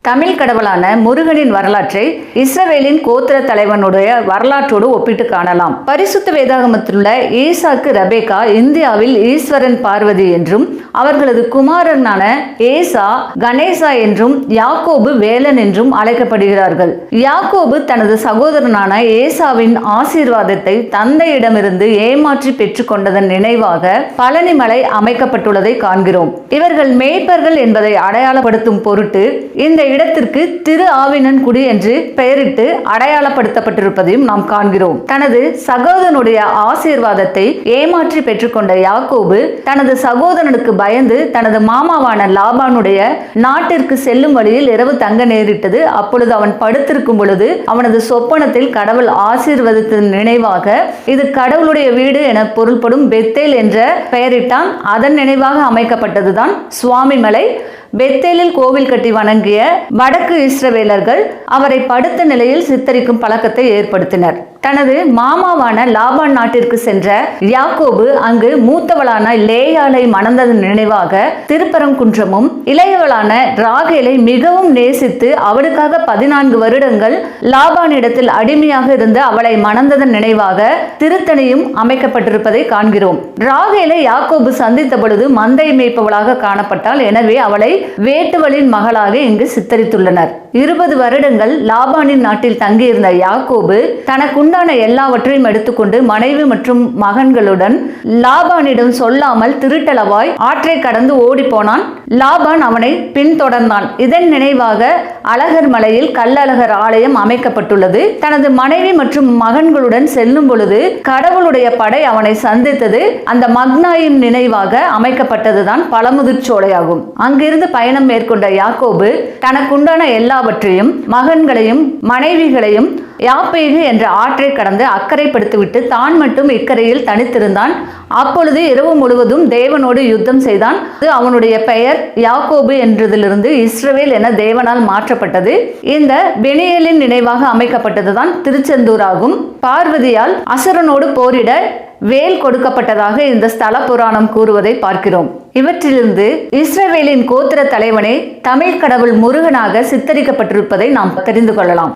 தமிழ் கடவுளான முருகனின் வரலாற்றை இஸ்ரவேலின் கோத்திர தலைவனுடைய வரலாற்றோடு ஒப்பிட்டு காணலாம். பரிசுத்த வேதாகமத்திலுள்ள ஈசாக்கு ரெபெக்கா இந்தியாவில் ஈஸ்வரன் பார்வதி என்றும், அவர்களது குமாரனான ஏசா கணேசா என்றும், யாக்கோபு வேலன் என்றும் அழைக்கப்படுகிறார்கள். யாக்கோபு தனது சகோதரனான ஏசாவின் ஆசீர்வாதத்தை தந்தையிடமிருந்து ஏமாற்றி பெற்றுக்கொண்டதன் நினைவாக பழனி மலை அமைக்கப்பட்டுள்ளதை காண்கிறோம். இவர்கள் மேய்ப்பர்கள் என்பதை அடையாளப்படுத்தும் பொருட்டு இந்த இடத்திற்கு திரு ஆவினன்குடி என்று பெயரிட்டு அடையாளப்படுத்தப்பட்டிருப்பதையும் நாம் காண்கிறோம். தனது சகோதரனுடைய ஆசீர்வாதத்தை ஏமாற்றி பெற்றுக்கொண்ட யாக்கோபு தனது சகோதரனுக்கு பயந்து தனது மாமாவான லாபானுடைய நாட்டிற்கு செல்லும் வழியில் இரவு தங்க நேரிட்டது. அப்பொழுது அவன் படுத்திருக்கும் பொழுது அவனது சொப்பனத்தில் கடவுள் ஆசீர்வதித்ததன் நினைவாக இது கடவுளுடைய வீடு என பொருள்படும் பெத்தேல் என்ற பெயரிட்டான். அதன் நினைவாக அமைக்கப்பட்டதுதான் சுவாமி மலை. பெத்தேலில் கோவில் கட்டி வணங்கிய வடக்கு இஸ்ரவேலர்கள் அவரை படுத்த நிலையில் சித்தரிக்கும் பழக்கத்தை ஏற்படுத்தினர். தனது மாமாவான லாபான் நாட்டிற்கு சென்ற யாக்கோபு அங்கு மூத்தவளான லேயாளை மணந்ததன் நினைவாக திருப்பரங்குன்றமும், இளையவளான ராகேலை மிகவும் நேசித்து அவளுக்காக 14 வருடங்கள் லாபானிடத்தில் அடிமையாக இருந்து அவளை மணந்ததன் நினைவாக திருத்தணியும் அமைக்கப்பட்டிருப்பதை காண்கிறோம். ராகேலை யாக்கோபு சந்தித்த பொழுது மந்தை மேய்ப்பவளாக காணப்பட்டாள். எனவே அவளை வேட்டுவளின் மகளாக இங்கு சித்தரித்துள்ளனர். 20 வருடங்கள் லாபானின் நாட்டில் தங்கியிருந்த யாக்கோபு தனக்குண்டான எல்லாவற்றையும் எடுத்துக்கொண்டு மனைவி மற்றும் மகன்களுடன் லாபானிடம் சொல்லாமல் திருட்டளவாய் ஆற்றை கடந்து ஓடி போனான். லாபான் அவனை பின்தொடர்ந்தான். இதன் நினைவாக அழகர் மலையில் கல்லழகர் ஆலயம் அமைக்கப்பட்டுள்ளது. தனது மனைவி மற்றும் மகன்களுடன் செல்லும் பொழுது கடவுளுடைய படை அவனை சந்தித்தது. அந்த மக்னாயின் நினைவாக அமைக்கப்பட்டதுதான் பழமுதிர் சோலையாகும். அங்கிருந்து பயணம் மேற்கொண்ட யாக்கோபு தனக்குண்டான எல்லாவற்றையும் மகன்களையும் மனைவிகளையும் யாப்பேகு என்ற ஆற்றை கடந்து அக்கறைப்படுத்திவிட்டு தான் மட்டும் இக்கரையில் தனித்திருந்தான். அப்பொழுது இரவு முழுவதும் தேவனோடு யுத்தம் செய்தான். அவனுடைய பெயர் யாக்கோபு என்றதிலிருந்து இஸ்ரவேல் என தேவனால் மாற்றப்பட்டது. இந்த பெனியேலின் நினைவாக அமைக்கப்பட்டதுதான் திருச்செந்தூர் ஆகும். பார்வதியால் அசுரனோடு போரிட வேல் கொடுக்கப்பட்டதாக இந்த ஸ்தல புராணம் கூறுவதை பார்க்கிறோம். இவற்றிலிருந்து இஸ்ரவேலின் கோத்திர தலைவனே தமிழ் கடவுள் முருகனாக சித்தரிக்கப்பட்டிருப்பதை நாம் தெரிந்து கொள்ளலாம்.